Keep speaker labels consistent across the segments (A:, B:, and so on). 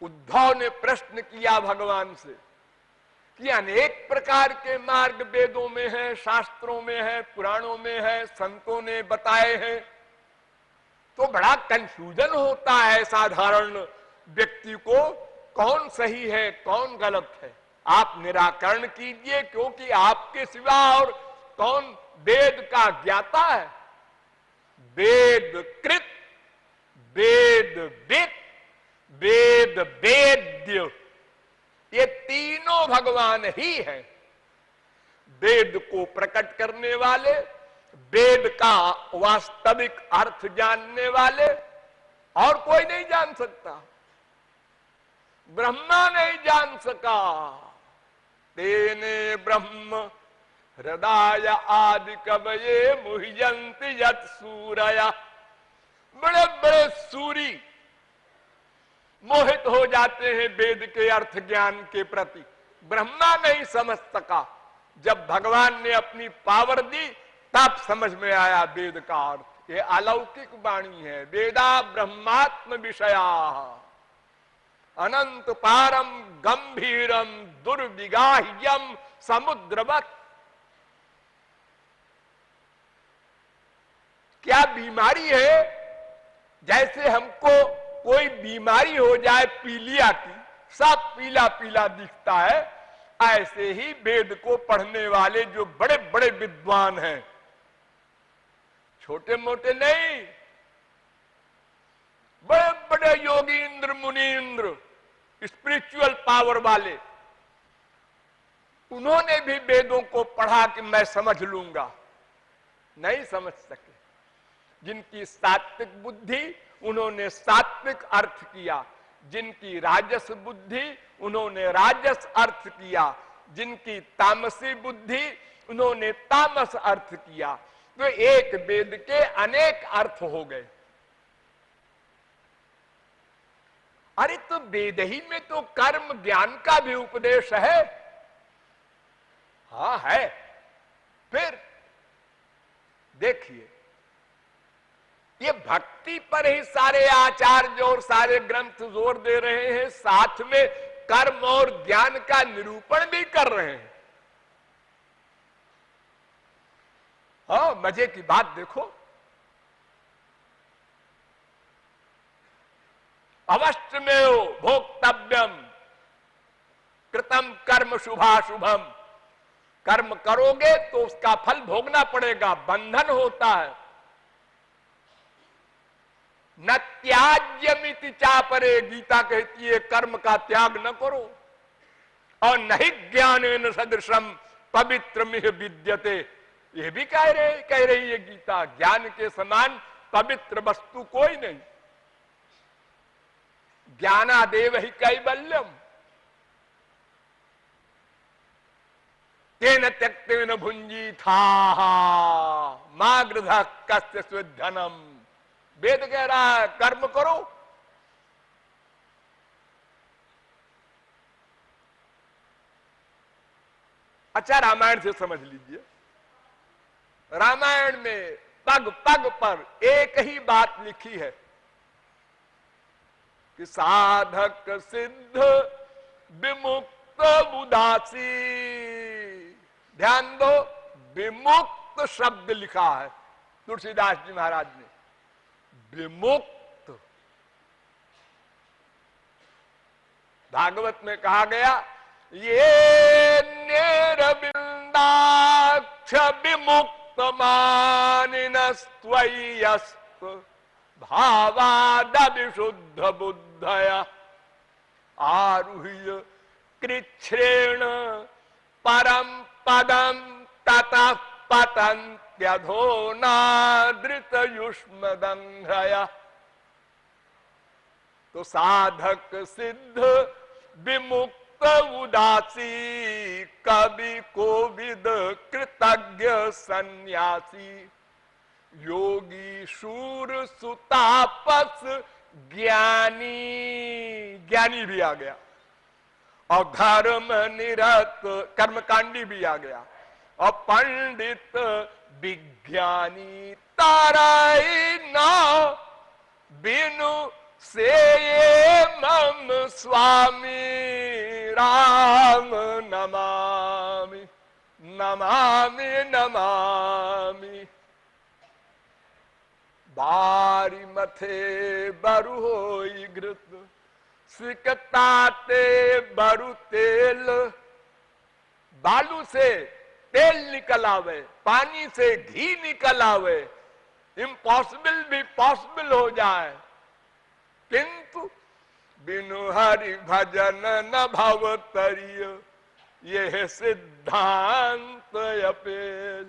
A: उद्धव ने प्रश्न किया भगवान से कि अनेक प्रकार के मार्ग वेदों में है, शास्त्रों में है, पुराणों में है, संतों ने बताए हैं, तो बड़ा कंफ्यूजन होता है साधारण व्यक्ति को, कौन सही है कौन गलत है। आप निराकरण कीजिए, क्योंकि आपके सिवा और कौन वेद का ज्ञाता है। वेद कृत, वेद विद, वेद वेद्य, ये तीनों भगवान ही हैं। वेद को प्रकट करने वाले, वेद का वास्तविक अर्थ जानने वाले, और कोई नहीं जान सकता। ब्रह्मा नहीं जान सका। तेने ब्रह्म हृदय आदि कवये मुह्यन्ति यत् सूरया। बड़े बड़े सूरी मोहित हो जाते हैं वेद के अर्थ ज्ञान के प्रति। ब्रह्मा नहीं समझ सका। जब भगवान ने अपनी पावर दी तब समझ में आया वेद का अर्थ। ये अलौकिक वाणी है। वेदा ब्रह्मात्म विषया अनंत पारम गंभीरम दुर्विगाह्यम समुद्रवत। क्या बीमारी है? जैसे हमको कोई बीमारी हो जाए पीलिया की, सब पीला पीला दिखता है, ऐसे ही वेद को पढ़ने वाले जो बड़े बड़े विद्वान हैं, छोटे मोटे नहीं, बड़े बड़े योगींद्र मुनींद्र, स्पिरिचुअल पावर वाले, उन्होंने भी वेदों को पढ़ा कि मैं समझ लूंगा, नहीं समझ सके। जिनकी सात्विक बुद्धि उन्होंने सात्विक अर्थ किया, जिनकी राजस बुद्धि उन्होंने राजस अर्थ किया, जिनकी तामसी बुद्धि उन्होंने तामस अर्थ किया। तो एक वेद के अनेक अर्थ हो गए। अरे तो वेद ही में तो कर्म ज्ञान का भी उपदेश है। हाँ है। फिर देखिए, ये भक्ति पर ही सारे आचार्य और सारे ग्रंथ जोर दे रहे हैं, साथ में कर्म और ज्ञान का निरूपण भी कर रहे हैं। हाँ, मजे की बात देखो, अवश्यमेव भोक्तव्यम कृतम कर्म शुभाशुभम। कर्म करोगे तो उसका फल भोगना पड़ेगा, बंधन होता है। न त्याज्यमिति चापरे, गीता कहती है कर्म का त्याग न करो। और नहीं ज्ञानेन सदृशम पवित्रमिह विद्यते, यह भी कह रही है गीता, ज्ञान के समान पवित्र वस्तु कोई नहीं। ज्ञानादेव ही कैवल्यम, तेन त्यक्तेन भुंजी था मागृध कस्य स्विद्धनम। वेद कह रहा है कर्म करो। अच्छा, रामायण से समझ लीजिए। रामायण में पग पग पर एक ही बात लिखी है कि साधक सिद्ध विमुक्त उदासी। ध्यान दो, विमुक्त शब्द लिखा है तुलसीदास जी महाराज ने। विमुक्त, भागवत में कहा गया, ये निरबिंदाक्ष विमुक्त मानिनस्त्वय्यस्त भावाद विशुद्ध बुद्धया आरुह्य कृच्छ्रेण परम पदम ततः पतन्त्यधोनादृत युष्मदंघ्रया। तो साधक सिद्ध विमुक्त उदासी, कवि कोविद कृतज्ञ सन्यासी, योगी शूर सुतापस ज्ञानी, ज्ञानी भी आ गया, और धर्म निरत कर्मकांडी भी आ गया, और पंडित विज्ञानी ताराई ना बिनु से ये मम स्वामी राम नमामि नमामि नमामि। बारी मथे बरु होई घृत सिकताते बरु तेल। बालू से तेल निकल आवे, पानी से घी निकल आवे, इम्पॉसिबल भी पॉसिबल हो जाए, किंतु बिनु हरि भजन न भव तरिय यह सिद्धांत अपेल।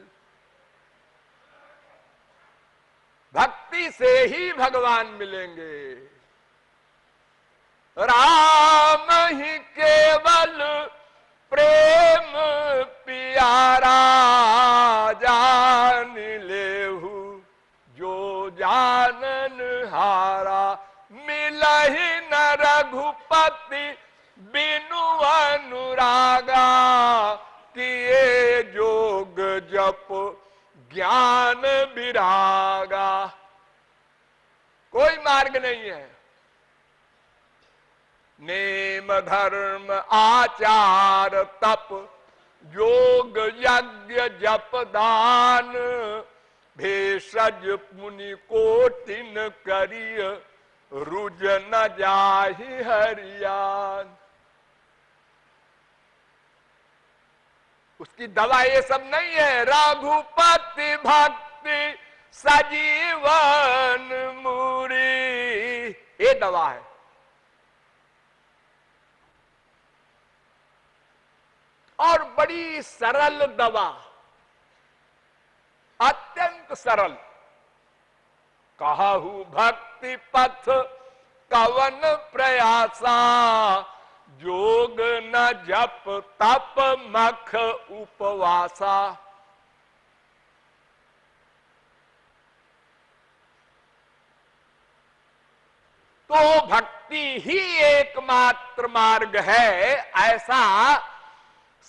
A: भक्ति से ही भगवान मिलेंगे। राम ही केवल प्रेम प्यारा जान लेहु जो जानन हारा। मिलहि न रघुपति बिनु अनुरागा किए जोग जप ज्ञान विरागा। कोई मार्ग नहीं है। नेम धर्म आचार तप योग यज्ञ जप दान भेषज मुनि कोटिन करिय रुज न जाहि हरियान। उसकी दवा ये सब नहीं है। रघुपति भक्ति सजीवन मूरी, ये दवा है। और बड़ी सरल दवा, अत्यंत सरल। कहु भक्ति पथ कवन प्रयासा जोग न जप तप मख उपवासा। तो भक्ति ही एकमात्र मार्ग है, ऐसा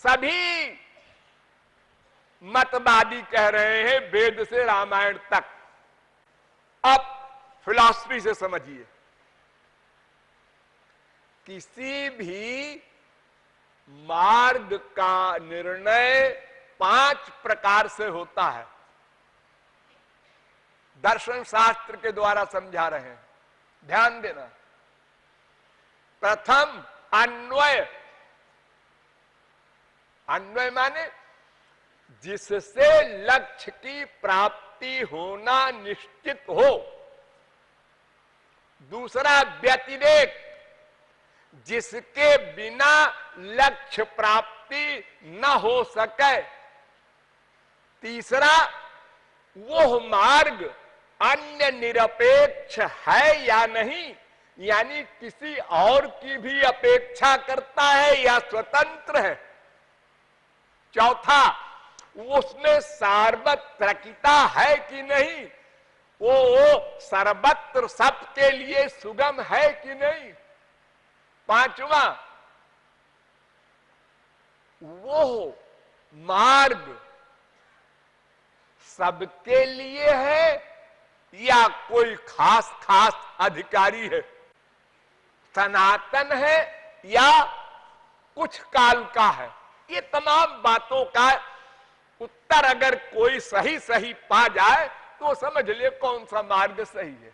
A: सभी मतवादी कह रहे हैं, वेद से रामायण तक। अब फिलॉसफी से समझिए, किसी भी मार्ग का निर्णय 5 प्रकार से होता है। दर्शन शास्त्र के द्वारा समझा रहे हैं, ध्यान देना। प्रथम अन्वय। अन्वय माने जिससे लक्ष्य की प्राप्ति होना निश्चित हो। दूसरा व्यतिरेक, जिसके बिना लक्ष्य प्राप्ति न हो सके। तीसरा, वो मार्ग अन्य निरपेक्ष है या नहीं, यानी किसी और की भी अपेक्षा करता है या स्वतंत्र है। चौथा, उसमें सार्वत्रिकता है कि नहीं, वो सर्वत्र सबके लिए सुगम है कि नहीं। पांचवा, वो मार्ग सबके लिए है या कोई खास खास अधिकारी है, सनातन है या कुछ काल का है। ये तमाम बातों का उत्तर अगर कोई सही सही पा जाए तो समझ ले कौन सा मार्ग सही है।